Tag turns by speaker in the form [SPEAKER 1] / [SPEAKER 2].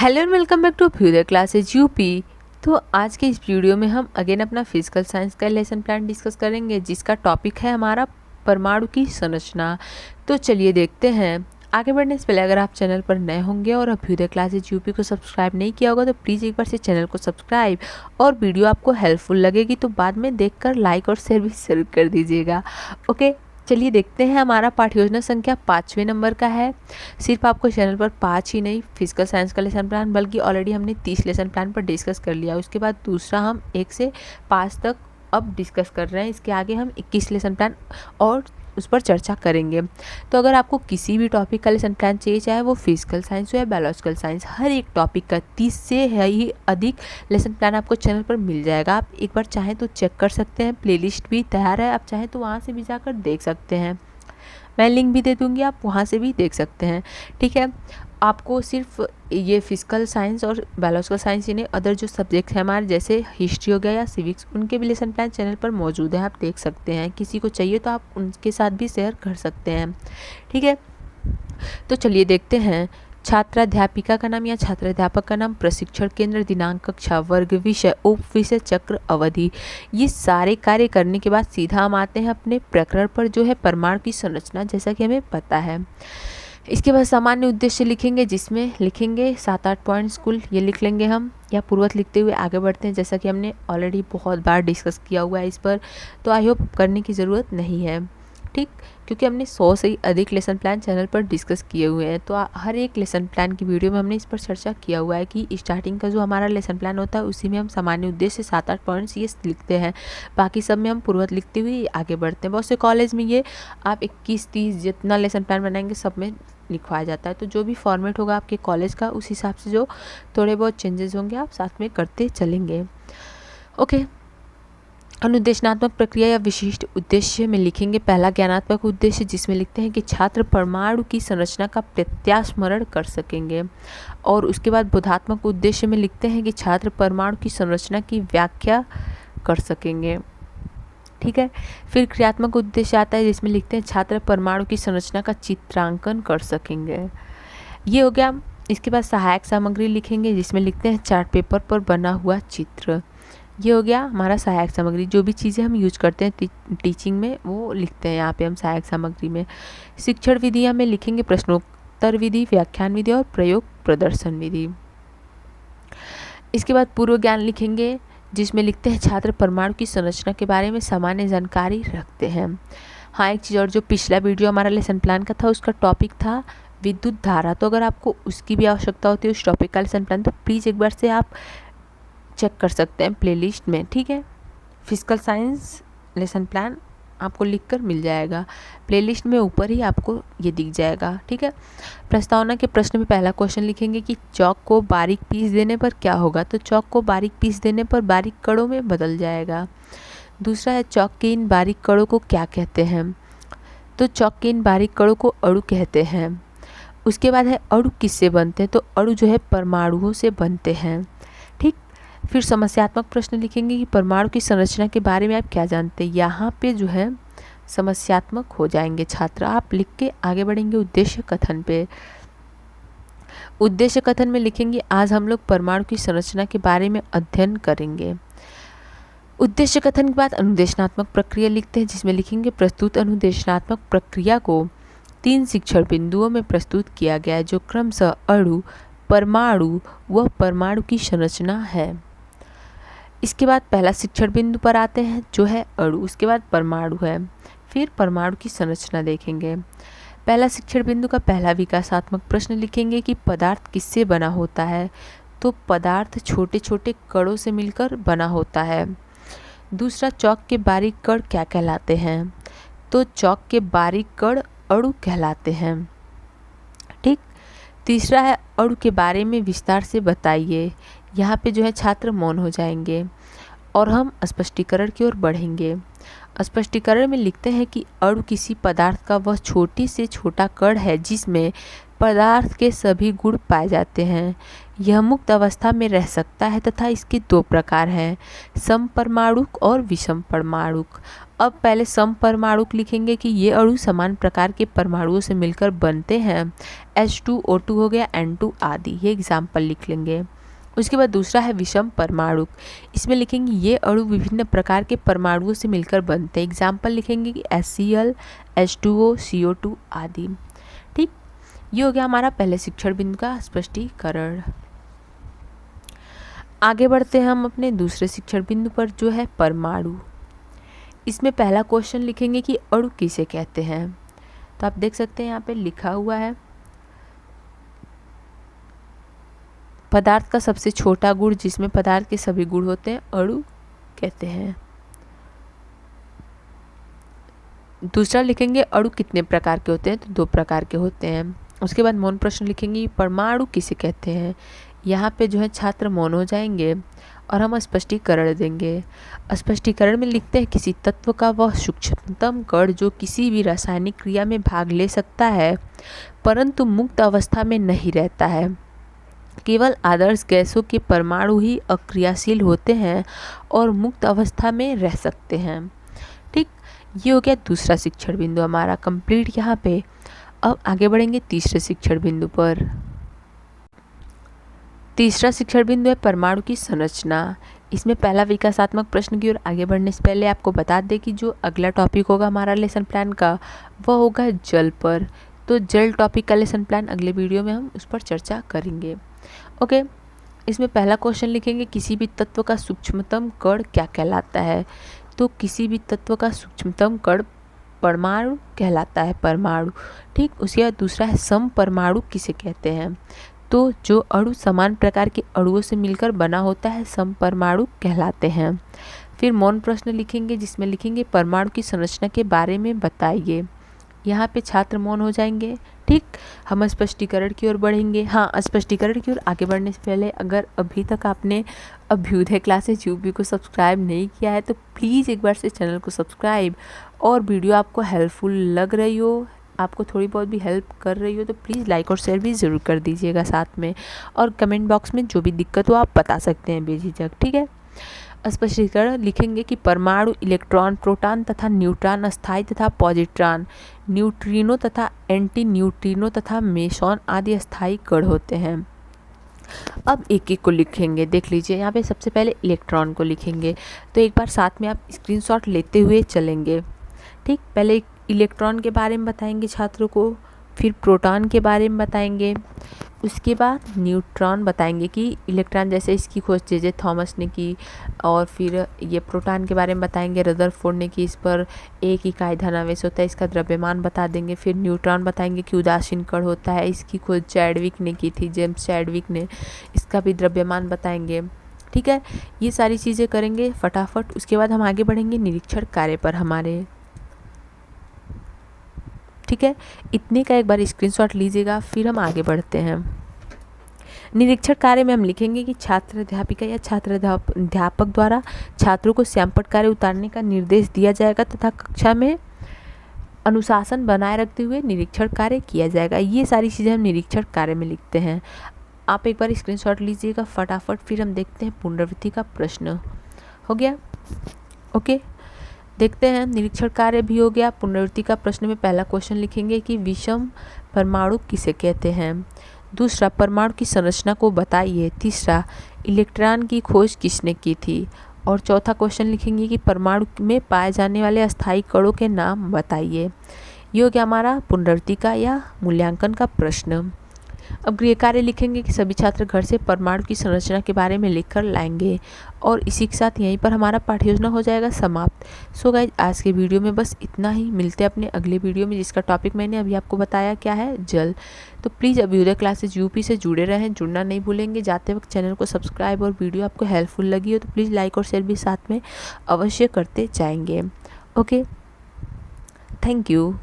[SPEAKER 1] Hello and welcome back to Abhyudaya classes UP. तो आज के इस वीडियो में हम अगेन अपना फिजिकल साइंस का लेसन प्लान डिस्कस करेंगे, जिसका टॉपिक है हमारा परमाणु की संरचना। तो चलिए देखते हैं। आगे बढ़ने से पहले अगर आप चैनल पर नए होंगे और अभ्युदय क्लासेज यूपी को सब्सक्राइब नहीं किया होगा तो प्लीज़ एक बार से चैनल को सब्सक्राइब, और वीडियो आपको हेल्पफुल लगेगी तो बाद में देखकर लाइक और शेयर भी जरूर कर दीजिएगा। ओके, चलिए देखते हैं। हमारा पाठ योजना संख्या 5वें नंबर का है। सिर्फ आपको चैनल पर 5 ही नहीं, फिजिकल साइंस का लेसन प्लान बल्कि ऑलरेडी हमने 30 लेसन प्लान पर डिस्कस कर लिया। उसके बाद दूसरा हम 1 से 5 तक अब डिस्कस कर रहे हैं। इसके आगे हम 21 लेसन प्लान और उस पर चर्चा करेंगे। तो अगर आपको किसी भी टॉपिक का लेसन प्लान चाहिए, चाहे वो फिजिकल साइंस हो या बायोलॉजिकल साइंस, हर एक टॉपिक का 30 से ही अधिक लेसन प्लान आपको चैनल पर मिल जाएगा। आप एक बार चाहें तो चेक कर सकते हैं, प्लेलिस्ट भी तैयार है, आप चाहें तो वहाँ से भी जाकर देख सकते हैं। मैं लिंक भी दे दूँगी, आप वहाँ से भी देख सकते हैं। ठीक है, आपको सिर्फ ये फिजिकल साइंस और बायोलॉजिकल साइंस यानी अदर जो सब्जेक्ट हैं हमारे, जैसे हिस्ट्री हो गया या सिविक्स, उनके भी लेसन प्लान चैनल पर मौजूद है, आप देख सकते हैं। किसी को चाहिए तो आप उनके साथ भी शेयर कर सकते हैं। ठीक है, तो चलिए देखते हैं। छात्राध्यापिका का नाम या छात्राध्यापक का नाम, प्रशिक्षण केंद्र, दिनांक, कक्षा, वर्ग, विषय, उप विषय, चक्र, अवधि, ये सारे कार्य करने के बाद सीधा हम आते हैं अपने प्रकरण पर, जो है परमाणु की संरचना, जैसा कि हमें पता है। इसके बाद सामान्य उद्देश्य लिखेंगे, जिसमें लिखेंगे 7-8 पॉइंट्स कुल, ये लिख लेंगे हम, या पूर्वत लिखते हुए आगे बढ़ते हैं, जैसा कि हमने ऑलरेडी बहुत बार डिस्कस किया हुआ है इस पर, तो आई होप करने की ज़रूरत नहीं है। ठीक, क्योंकि हमने 100 से अधिक लेसन प्लान चैनल पर डिस्कस किए हुए हैं, तो हर एक लेसन प्लान की वीडियो में हमने इस पर चर्चा किया हुआ है कि स्टार्टिंग का जो हमारा लेसन प्लान होता है उसी में हम सामान्य उद्देश्य 7-8 पॉइंट्स ये लिखते हैं, बाकी सब में हम पूर्वत लिखते हुए आगे बढ़ते हैं। बहुत से कॉलेज में ये आप 21-30 जितना लेसन प्लान बनाएंगे सब में लिखवाया जाता है। तो जो भी फॉर्मेट होगा आपके कॉलेज का, उस हिसाब से जो थोड़े बहुत चेंजेस होंगे आप साथ में करते चलेंगे। ओके, अनुदेशनात्मक प्रक्रिया या विशिष्ट उद्देश्य में लिखेंगे पहला ज्ञानात्मक उद्देश्य, जिसमें लिखते हैं कि छात्र परमाणु की संरचना का प्रत्यास्मरण कर सकेंगे, और उसके बाद बोधात्मक उद्देश्य में लिखते हैं कि छात्र परमाणु की संरचना की व्याख्या कर सकेंगे। ठीक है, फिर क्रियात्मक उद्देश्य आता है, जिसमें लिखते हैं छात्र परमाणु की संरचना का चित्रांकन कर सकेंगे। ये हो गया। इसके बाद सहायक सामग्री लिखेंगे, जिसमें लिखते हैं चार्ट पेपर पर बना हुआ चित्र। ये हो गया हमारा सहायक सामग्री, जो भी चीज़ें हम यूज करते हैं टीचिंग में वो लिखते हैं यहाँ पे हम सहायक सामग्री में। शिक्षण विधियाँ में लिखेंगे प्रश्नोत्तर विधि, व्याख्यान विधि और प्रयोग प्रदर्शन विधि। इसके बाद पूर्व ज्ञान लिखेंगे, जिसमें लिखते हैं छात्र परमाणु की संरचना के बारे में सामान्य जानकारी रखते हैं। हाँ, एक चीज़ और, जो पिछला वीडियो हमारा लेसन प्लान का था उसका टॉपिक था विद्युत धारा, तो अगर आपको उसकी भी आवश्यकता होती है उस टॉपिक का लेसन प्लान, तो प्लीज़ एक बार से आप चेक कर सकते हैं प्लेलिस्ट में। ठीक है, फिजिकल साइंस लेसन प्लान आपको लिखकर मिल जाएगा, प्लेलिस्ट में ऊपर ही आपको ये दिख जाएगा। ठीक है, प्रस्तावना के प्रश्न में पहला क्वेश्चन लिखेंगे कि चौक को बारीक पीस देने पर क्या होगा, तो चौक को बारीक पीस देने पर बारीक कणों में बदल जाएगा। दूसरा है चौक के इन बारीक कणों को क्या कहते हैं, तो चौक के इन बारीक कणों को अणु कहते हैं। उसके बाद है अणु किससे बनते हैं, तो अणु जो है परमाणुओं से बनते हैं। ठीक, फिर समस्यात्मक प्रश्न लिखेंगे कि परमाणु की संरचना के बारे में आप क्या जानते हैं। यहाँ पे जो है समस्यात्मक हो जाएंगे छात्र, आप लिख के आगे बढ़ेंगे उद्देश्य कथन पे। उद्देश्य कथन में लिखेंगे आज हम लोग परमाणु की संरचना के बारे में अध्ययन करेंगे। उद्देश्य कथन के बाद अनुदेशनात्मक प्रक्रिया लिखते हैं, जिसमें लिखेंगे प्रस्तुत अनुदेशनात्मक प्रक्रिया को 3 शिक्षण बिंदुओं में प्रस्तुत किया गया है, जो क्रमशः अणु, परमाणु व परमाणु की संरचना है। इसके बाद पहला शिक्षण बिंदु पर आते हैं, जो है अणु, उसके बाद परमाणु है, फिर परमाणु की संरचना देखेंगे। पहला शिक्षण बिंदु का पहला विकासात्मक प्रश्न लिखेंगे कि पदार्थ किससे बना होता है, तो पदार्थ छोटे छोटे कणों से मिलकर बना होता है। दूसरा, चौक के बारीक कण क्या कहलाते हैं, तो चौक के बारीक कण अणु कहलाते हैं। ठीक, तीसरा है अणु के बारे में विस्तार से बताइए। यहाँ पे जो है छात्र मौन हो जाएंगे और हम स्पष्टीकरण की ओर बढ़ेंगे। स्पष्टीकरण में लिखते हैं कि अणु किसी पदार्थ का वह छोटी से छोटा कण है जिसमें पदार्थ के सभी गुण पाए जाते हैं। यह मुक्त अवस्था में रह सकता है तथा इसके 2 प्रकार हैं, समपरमाणुक और विषम परमाणुक। अब पहले समपरमाणु लिखेंगे कि ये अणु समान प्रकार के परमाणुओं से मिलकर बनते हैं। H2O2 हो गया, N2 आदि, ये एग्जाम्पल लिख लेंगे। उसके बाद दूसरा है विषम परमाणु। इसमें लिखेंगे ये अणु विभिन्न प्रकार के परमाणुओं से मिलकर बनते हैं। एग्जाम्पल लिखेंगे कि HCl, H2O, CO2 आदि। ठीक, ये हो गया हमारा पहले शिक्षण बिंदु का स्पष्टीकरण। आगे बढ़ते हैं हम अपने दूसरे शिक्षण बिंदु पर, जो है परमाणु। इसमें पहला क्वेश्चन लिखेंगे कि अणु किसे कहते हैं। तो आप देख सकते हैं यहाँ पे लिखा हुआ है, पदार्थ का सबसे छोटा गुण जिसमें पदार्थ के सभी गुण होते हैं अणु कहते हैं। दूसरा लिखेंगे अणु कितने प्रकार के होते हैं, तो 2 प्रकार के होते हैं। उसके बाद मौन प्रश्न लिखेंगे परमाणु किसे कहते हैं। यहाँ पे जो है छात्र मौन हो जाएंगे और हम स्पष्टीकरण देंगे। स्पष्टीकरण में लिखते हैं किसी तत्व का वह सूक्ष्मतम कण जो किसी भी रासायनिक क्रिया में भाग ले सकता है परंतु मुक्त अवस्था में नहीं रहता है। केवल आदर्श गैसों के परमाणु ही अक्रियाशील होते हैं और मुक्त अवस्था में रह सकते हैं। ठीक, ये हो गया दूसरा शिक्षण बिंदु हमारा कंप्लीट यहाँ पे। अब आगे बढ़ेंगे तीसरे शिक्षण बिंदु पर। तीसरा शिक्षण बिंदु है परमाणु की संरचना। इसमें पहला विकासात्मक प्रश्न की ओर आगे बढ़ने से पहले आपको बता दें कि जो अगला टॉपिक होगा हमारा लेसन प्लान का वह होगा जल पर। तो जल टॉपिक का लेसन प्लान अगले वीडियो में हम उस पर चर्चा करेंगे। ओके, इसमें पहला क्वेश्चन लिखेंगे किसी भी तत्व का सूक्ष्मतम कण क्या कहलाता है। तो किसी भी तत्व का सूक्ष्मतम कण परमाणु कहलाता है, परमाणु। ठीक, उसके बाद दूसरा है समपरमाणु किसे कहते हैं। तो जो अणु समान प्रकार के अणुओं से मिलकर बना होता है समपरमाणु कहलाते हैं। फिर मौन प्रश्न लिखेंगे जिसमें लिखेंगे परमाणु की संरचना के बारे में बताइए। यहाँ पे छात्र मौन हो जाएंगे। ठीक, हम स्पष्टीकरण की ओर बढ़ेंगे। हाँ, स्पष्टीकरण की ओर आगे बढ़ने से पहले अगर अभी तक आपने अभ्युदय क्लासेज यूपी को सब्सक्राइब नहीं किया है तो प्लीज़ एक बार से चैनल को सब्सक्राइब, और वीडियो आपको हेल्पफुल लग रही हो, आपको थोड़ी बहुत भी हेल्प कर रही हो तो प्लीज़ लाइक और शेयर भी ज़रूर कर दीजिएगा साथ में। और कमेंट बॉक्स में जो भी दिक्कत हो आप बता सकते हैं बेझिझक। ठीक है, स्पष्टीकरण लिखेंगे कि परमाणु इलेक्ट्रॉन, प्रोटॉन तथा न्यूट्रॉन, अस्थायी तथा पॉजिट्रॉन, न्यूट्रिनो तथा एंटी न्यूट्रिनो तथा मेसॉन आदि अस्थायी कण होते हैं। अब एक एक को लिखेंगे। देख लीजिए, यहाँ पे सबसे पहले इलेक्ट्रॉन को लिखेंगे। तो एक बार साथ में आप स्क्रीनशॉट लेते हुए चलेंगे। ठीक, पहले इलेक्ट्रॉन के बारे में बताएंगे छात्रों को, फिर प्रोटॉन के बारे में बताएंगे, उसके बाद न्यूट्रॉन बताएंगे कि इलेक्ट्रॉन जैसे इसकी खोज जे थॉमस ने की, और फिर ये प्रोटॉन के बारे में बताएंगे, रदरफोर्ड ने की, इस पर 1 इकाई धनावेश होता है, इसका द्रव्यमान बता देंगे। फिर न्यूट्रॉन बताएंगे कि उदासीन कण होता है, इसकी खोज चैडविक ने की थी, जेम्स चैडविक ने, इसका भी द्रव्यमान बताएंगे। ठीक है, ये सारी चीज़ें करेंगे फटाफट। उसके बाद हम आगे बढ़ेंगे निरीक्षण कार्य पर हमारे। ठीक है, इतने का एक बार स्क्रीनशॉट लीजिएगा, फिर हम आगे बढ़ते हैं। निरीक्षण कार्य में हम लिखेंगे कि छात्र अध्यापिका या छात्र अध्यापक द्वारा छात्रों को श्यामपट्ट कार्य उतारने का निर्देश दिया जाएगा तथा कक्षा में अनुशासन बनाए रखते हुए निरीक्षण कार्य किया जाएगा। ये सारी चीज़ें हम निरीक्षण कार्य में लिखते हैं। आप एक बार स्क्रीनशॉट लीजिएगा फटाफट, फिर हम देखते हैं पुनरावृत्ति का प्रश्न। हो गया? ओके, देखते हैं। निरीक्षण कार्य भी हो गया। पुनरावृत्ति का प्रश्न में पहला क्वेश्चन लिखेंगे कि विषम परमाणु किसे कहते हैं। दूसरा, परमाणु की संरचना को बताइए। तीसरा, इलेक्ट्रॉन की खोज किसने की थी। और चौथा क्वेश्चन लिखेंगे कि परमाणु में पाए जाने वाले अस्थायी कणों के नाम बताइए। ये हो गया हमारा पुनरावृत्ति का या मूल्यांकन का प्रश्न। अब गृह कार्य लिखेंगे कि सभी छात्र घर से परमाणु की संरचना के बारे में लिखकर लाएंगे। और इसी के साथ यहीं पर हमारा पाठ्य योजना हो जाएगा समाप्त। सो गाइज, आज के वीडियो में बस इतना ही। मिलते हैं अपने अगले वीडियो में, जिसका टॉपिक मैंने अभी आपको बताया क्या है, जल। तो प्लीज़ अभ्युदय क्लासेज यूपी से जुड़े रहें, जुड़ना नहीं भूलेंगे। जाते वक्त चैनल को सब्सक्राइब, और वीडियो आपको हेल्पफुल लगी हो तो प्लीज़ लाइक और शेयर भी साथ में अवश्य करते जाएंगे। Okay, thank you.